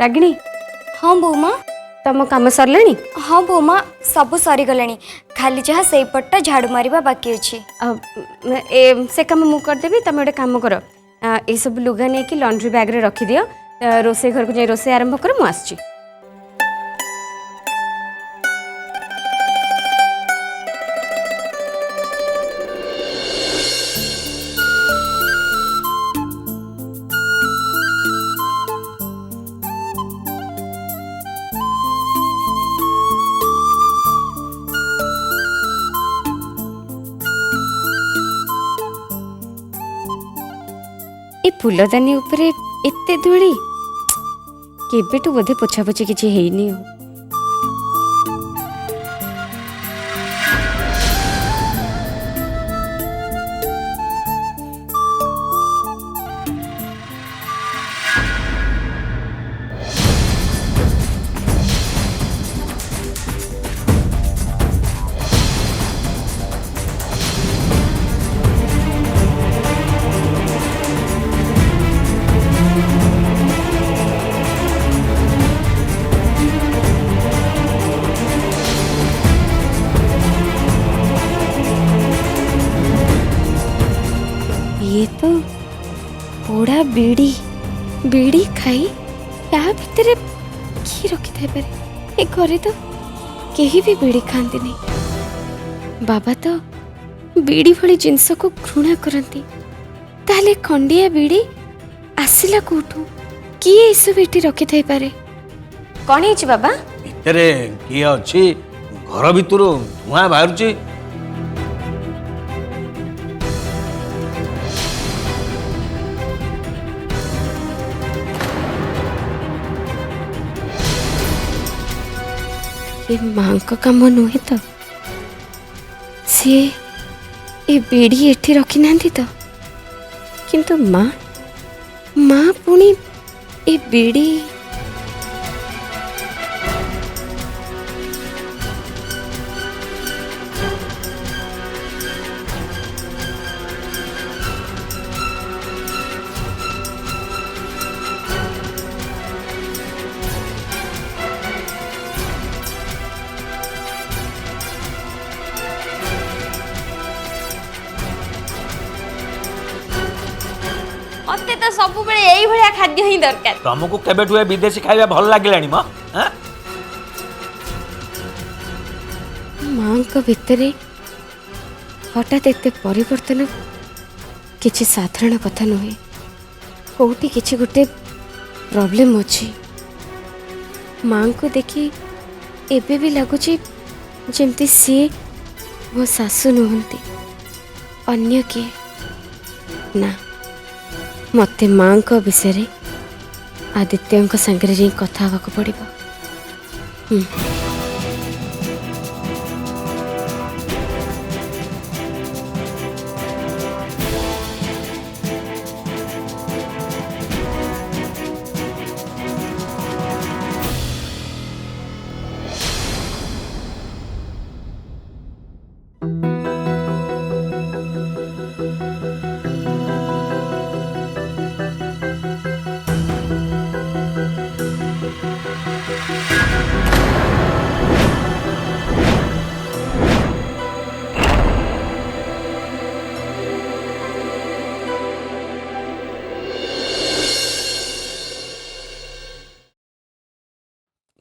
रागिणी हाँ बोमा। तुम कम सरले हाँ बोमा सब सरीगला खाली जहाँ से पट्टा झाड़ू मारिबा बाकी अच्छी से कम मु करदेवी तुम गोटे कम कर ये सब लुगा नहीं कि लॉन्ड्री बैग रे रखी दियो रोसे घर को जाई रोसे आरंभ कर मु आसची। ए फूलदानी उपरे एते धूली केबेटू बोधे पोछापोछि किछि हेइनी हो। ये तो पोड़ा बीड़ी बीड़ी खाई या भितर की रखी थाई पारे। ए घरे तो केही भी बीड़ी खाती नहीं। बाबा तो बीड़ी भली जिनस को घृणा करती। ताले खंडिया बीड़ी आसिला कोठू किए सब एठी रखी थाई पारे। कौन है बाबा भितरे किए अच्छी घर भितर धुआं बाहर। ये माँ का काम नुहे तो सी ए बीड़ी एठी रखी ना तो किंतु माँ माँ पुणी ए बीड़ी मते तो सब बेले यही भलिया खाद्य ही दरकार। तुमको केबेठु विदेशी खाଇବା भल लागिलानी म माँ को भितरे हठात एते परिवर्तन किछि साधारण कथा नुहे। कोठी किछि गोटे प्रॉब्लम अछि। माँ को देखी एबे भी लगुची जेमती सी मो सासु नुहंती अन्य किए ना। मते माँ को विषय आदित्य सांगे जाई कथा हवाक पड़िबो।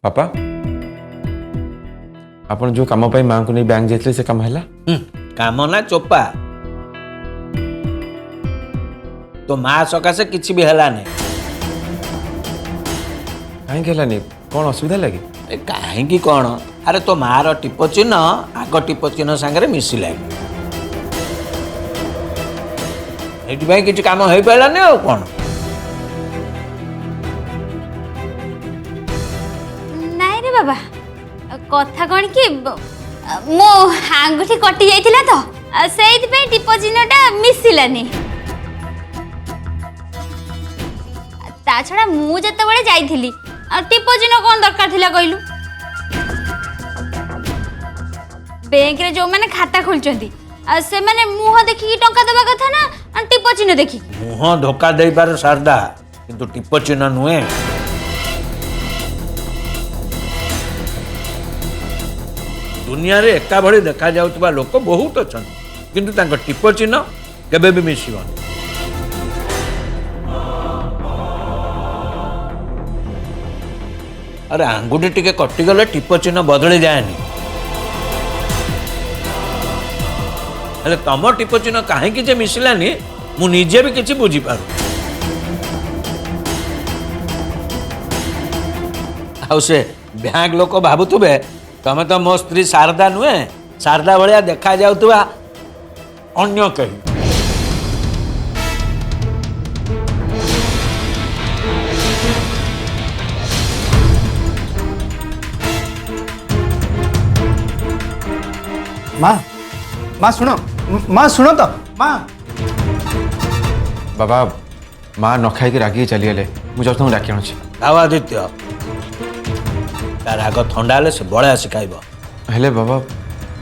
पापा आपण जो काम पाई मां को नहीं बैंक जाइले से काम हैला काम ना चोपा तो माँ सकाशे किसी भी हला नहीं। काहे केला नहीं कौन असुविधा लगी कहीं कौन अरे तो मार टिप चिन्ह आग टिप चिन्ह सांगे मिसिला ये किसी काम हो पारानी आ कौन नाई रे बाबा कथा कौन कि मो आंगुठी कटि जाइथिला तो सेइथ पे टिप चिन्हटा मिसिलानी। ता छड़ा मु जते बळे जाइथिली टिप चिन्ह कोन दरकार थिला कहलु। बैंक रे जो माने खाता खोलचंती से माने मुह देखि टंका देबा कथा ना टिप चिन्ह देखि। मुह धोखा देई पार शारदा किंतु टिप चिन्ह नुहे। दुनिया रे एका भली देखा जाउतबा लोक बहुत अछन किंतु तांको टिप चिन्ह केबे भी मिसिबन। अरे आंगुठी टिके कटिगले टिप चिन्ह बदली जाएनी। हेले तम टिप चिन्ह कहीं जे मिसिलानी मु निजे भी किछि बुझी पारु। आउ से बैंक लोक भावुवे तमे तो मो स्त्री शारदा नुहे, शारदा भाया देखा जाउतबा अन्य कहीं। माँ माँ सुनो, माँ सुनो तो माँ। बाबा माँ न खाई रागिक चलीगले मुझे डाकी आणुची। खाओ आदित्य, तार आग थंडा हेले से बड़े आसी खाइब। हेले बाबा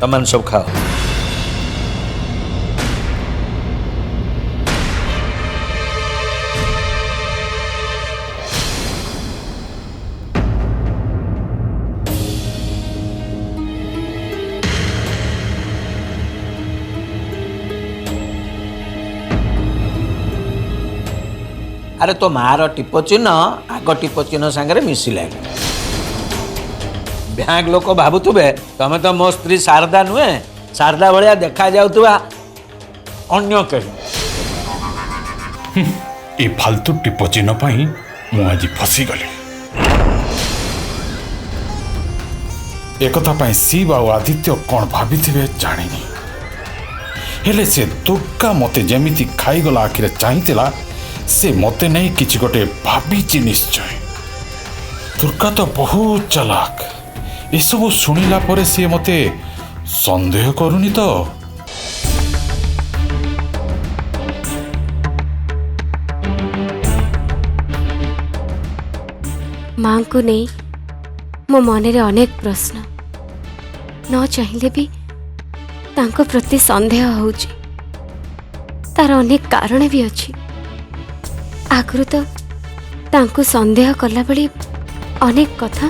तमन सब खाओ। अरे तो मार टिप चिन्ह आग टिप चिन्ह सांगे मिसिलानी। बैंक लोक भावुवे तमे तो मो स्त्री शारदा नुहे, शारदा भाया देखा जाउतबा अन्य कहीं। ए फालतू टिप चिन्ह पाई मु आज फसी गली। एकथा पाई शिव आ आदित्य कौन भाभी जानी हेले से दुर्गा मते जेमिति खाईगला आखिरे चाहिला से मते नहीं किछि गोटे भाभी निश्चय। दुर्गा तो बहुत चालाक, ये सब शुणिला परे सी मते संदेह करूनी तो। माँ को नहीं मो मन रे अनेक प्रश्न न चाहिए भी तांको प्रति संदेह होउची। तार अनेक कारण भी अच्छी। आगु तो तांको संदेह कला बड़ी अनेक कथा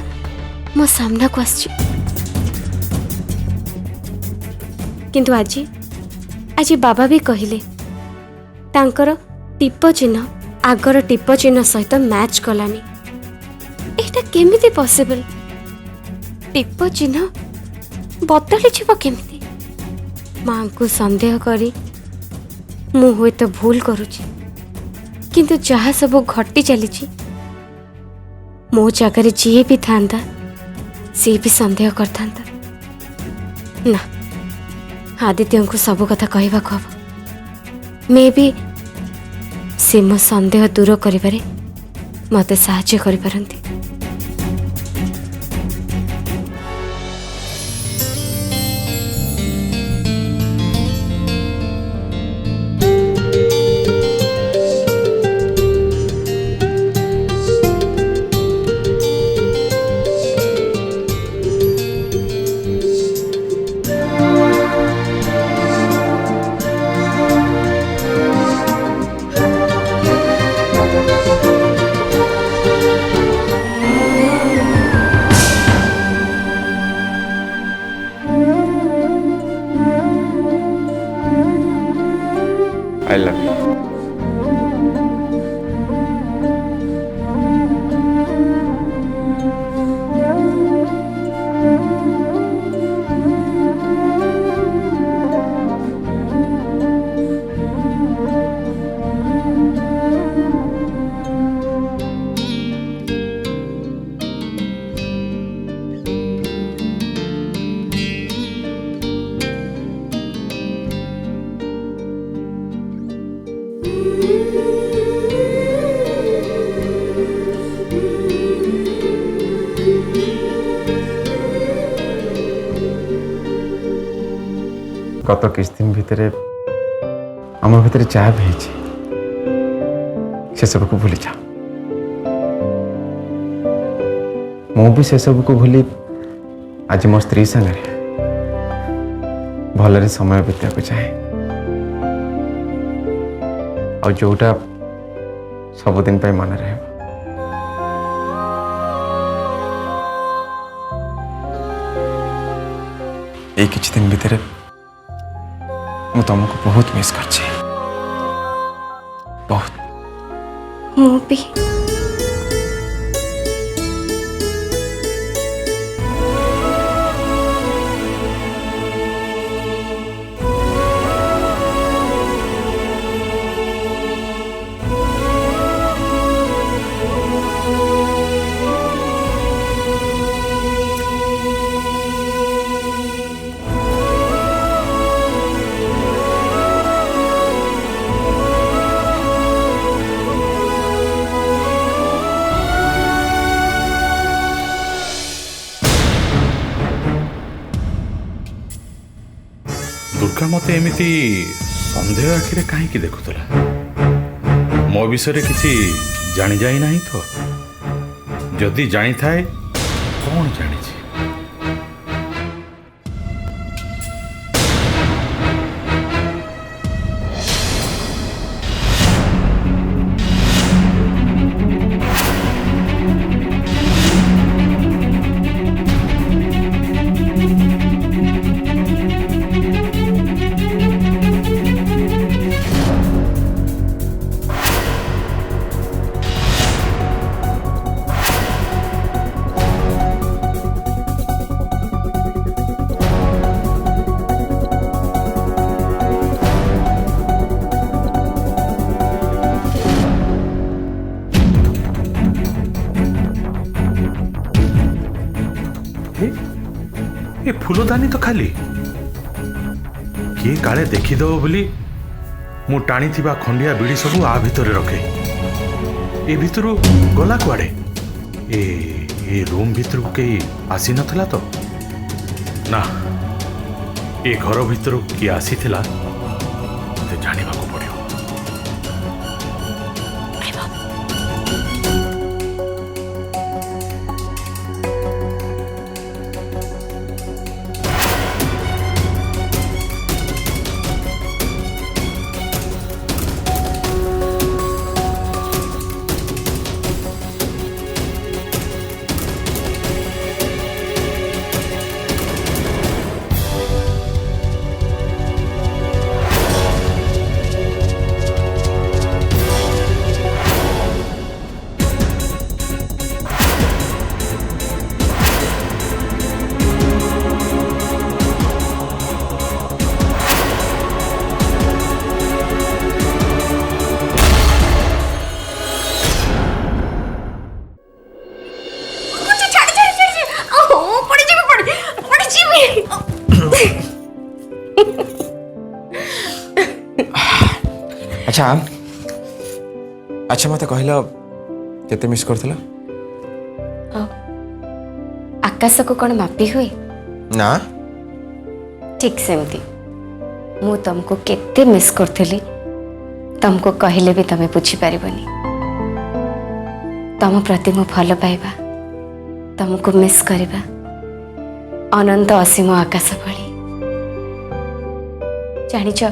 मो सामना को आछि, किंतु आज बाबा भी कहिले तांकर टिप चिन्ह आगर टिप चिन्ह सहित मैच कलानी। एटा केमिति पॉसिबल? टिप चिन्ह बदली छिबो केमिति? मां को संदेह करी मु हुए तो भूल करूची, किंतु जहाँ सब घटी चली मो जगह जी भी था सी भी संदेह करता ना। आदित्य को सब कथा कहवा हम मे भी से मो संदेह दूर करिबारे मते साहाय्य करि पारंती। I love you. गत किछ दिन भितर आम भितर जहाँ भी से सब को भूली जा। मु भी से सब को भूली आज मो स्त्री संगे भलरे समय बिताको चाहे और जोटा सबुदिन पे मन रहे। ये किछि दिन भितर मु तुमको बहुत मिस करछि बहुत। ମୁଁ ବି दुर्गा मते एमिति संदेह आखिरे कहीं देखुला मो विषय किसी जानी जाई नहीं तो जदि जानी थाए कौन जानी ए फूलदानी तो खाली किए काले देखीदेव बोली मु टाणी थिबा खंडिया बिड़ी सब आ भितर रखे ए भितर गला कुआडे ए रूम भितर कई आसी नथला तो ना ए घर भितर किए आसी थिला ते जानिबा को पड़ियो। अच्छा अच्छा मत कहल केते मिस करथिला आकाश को कौन मापी हुए ना ठीक सेमती मु तुमको केते मिस करथली तुमको कहले भी तमे बुझी पारिबनी। तम प्रति मु भल पाइबा तुमको मिस करबा अनंत असीम आकाश भली जानिच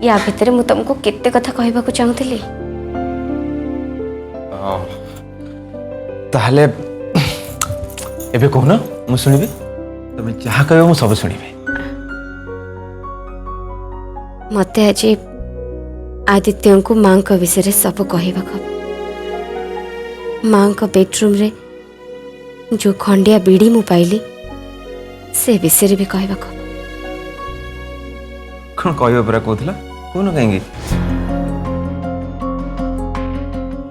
या भितर मु तुमको केते कथा कहबा को चाहूतली ताहले एबे कहना मु सुनिबे तमे जहा कहबो मु सब सुनिबे। मते आज आदित्य को मां को विषय सब कहबा मां को बेडरूम रे जो खंडिया बीड़ी मु पाइली से विषय भी कहबा कौन कहबा परा कहथला कोन कहेंगे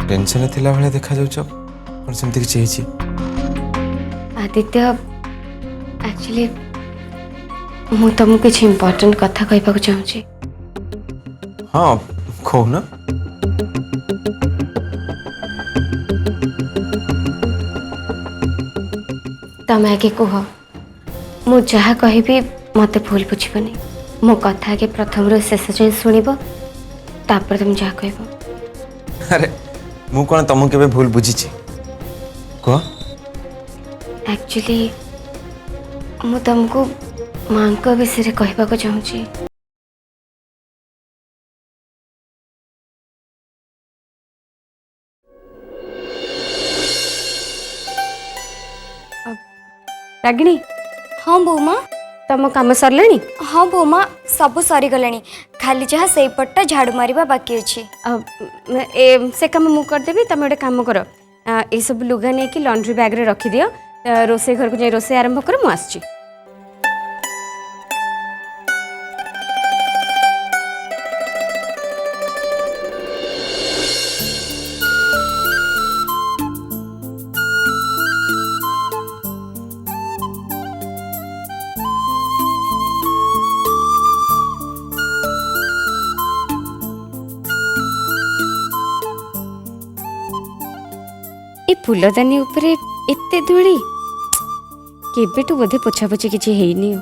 टेंशन थिला भले देखा जाउछ कोन सेमति कि चेहिछि आदित्य एक्चुअली मु तुमको कुछ इम्पोर्टेंट कथा कहबा चाहूँगी। हाँ कहू ना तम आगे कह मु जहाँ कहबी मत भूल बुझबनी मो कथा के प्रथम रो शेष जाए शुणब तापर तुम जहाँ कह। अरे मु कौन तुम के भूल बुझी कह एक्चुअली मु तुमको मां को विषय कहबा को चाहूँगी। रागिणी हाँ बोमा तम काम सरले हाँ बोमा सब सरीगले खाली जहाँ से पट्टा झाड़ू मारिबा बाकी अच्छी से काम मु करदेवी तुम गोटे काम कर ये सब लुगा नहीं कि लॉन्ड्री बैग रे रखी दियो रोसे घर को जाई रोसे आरंभ कर मु आसची। ए फूलदानी उपरे एते धूली केबेटू बोधे पोछापोछि किछि हेइनी हो।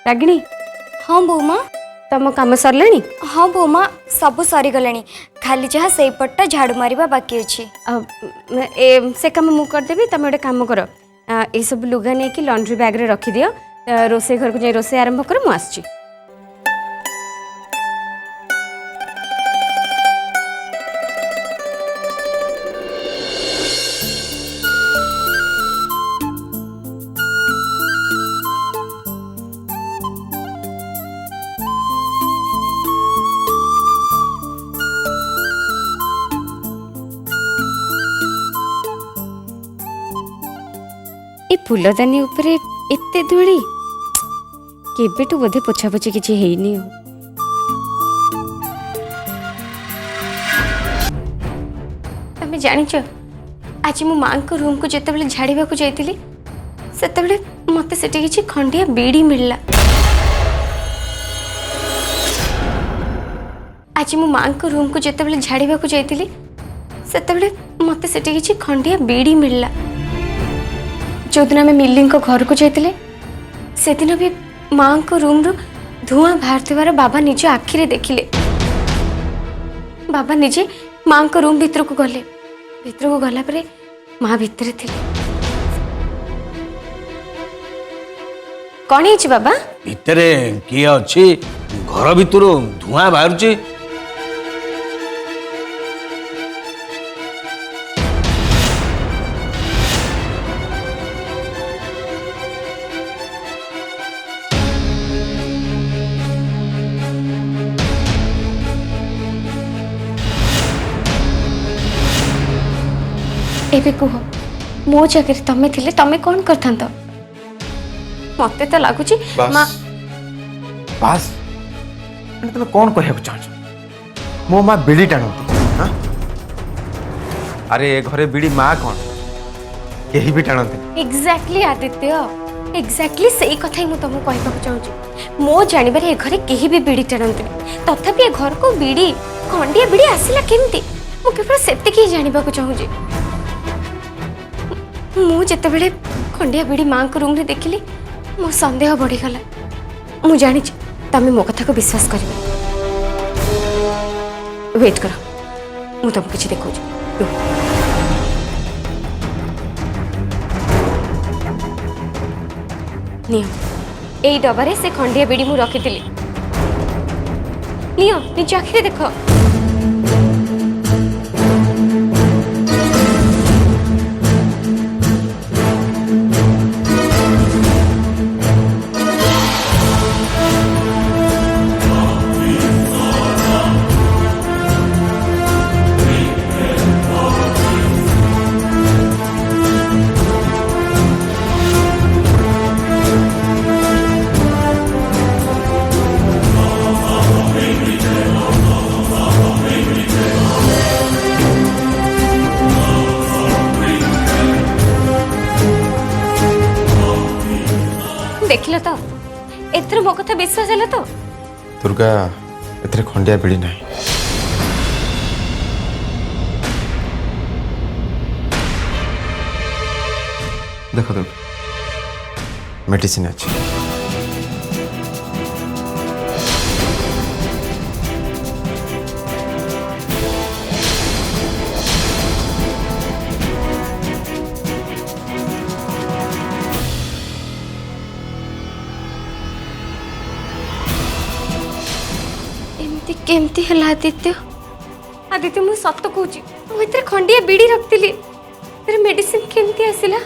रागिणी हाँ बोमा तम काम सरले हाँ बोमा सब सरीगले खाली जहाँ से पट्टा झाड़ू मारिबा बाकी अच्छी से काम मु करदेवी तुम गोटे काम कर ये सब लुगा नहीं कि लॉन्ड्री बैग रे रखी दियो रोसे घर को जाई रोसे आरंभ कर मु आसची। ए फूलदानी उपरे एते धूली केबेटू बोधे पोछापोछि किछि हेइनी हो। तमे जानिଛ आज मो मां को रूम को जेतेबेले झाड़ीबा को जाइतिली सेतेबेले मते सेठी किछि खंडिया बीड़ी मिलला। आज मो मां को रूम को जेतेबेले झाड़ीबा को जाइतिली सेतेबेले मते सेठी किछि खंडिया बीड़ी मिलला। जो दिन आम मिली घर को जाते से दिन भी माँ को रूम रू धुआं बाहर बाबा निज आखिरे देखिले। बाबा निजे माँ को रूम भीतर को गला परे माँ भीतर थी। कौन है बाबा भितरे किए अच्छी घर भितर धुआं बाहर एबे कुह मो जगह तमें थिले तमें कौन करथांत मते तो लागुची मां बस तुम कौन कहू चाह मो माँ बीड़ी टाणती हाँ अरे ए घरे बीड़ी माँ कौन कहीं भी टाणती एग्जैक्टली आदित्य एग्जैक्टली सही कथा ही मु तुमको कहबाक चाहूची मो जानिबारे ए घरे केही भी बीड़ी टाणती तथापि ए घर को बीड़ी खंडिया बीड़ी आसिला केमती मु केवल सेतिक ही जानिबाक चाहूची। मु जेतेबेले खंडिया बीड़ी माँ को रूम रे देखिली मो संदेह बढ़ीगला। मु जानी तमें मो कथा को विश्वास कर वेट कर मु तुमको किसी देखो नियो डबारे से खंडिया बीड़ी मु रखी नियो निज आखिरे देख देखल तो एथर मो कथा विश्वास है तो दुर्गा एथरे खंडिया बीड़ी नहीं देखो तुम मेडिसिन अच्छी एमती केमती हला आदित्य आदित्य मु सत कहूची मु एतरे खंडिया बीड़ी रखतिली तेरे मेडिसिन केमती आसिला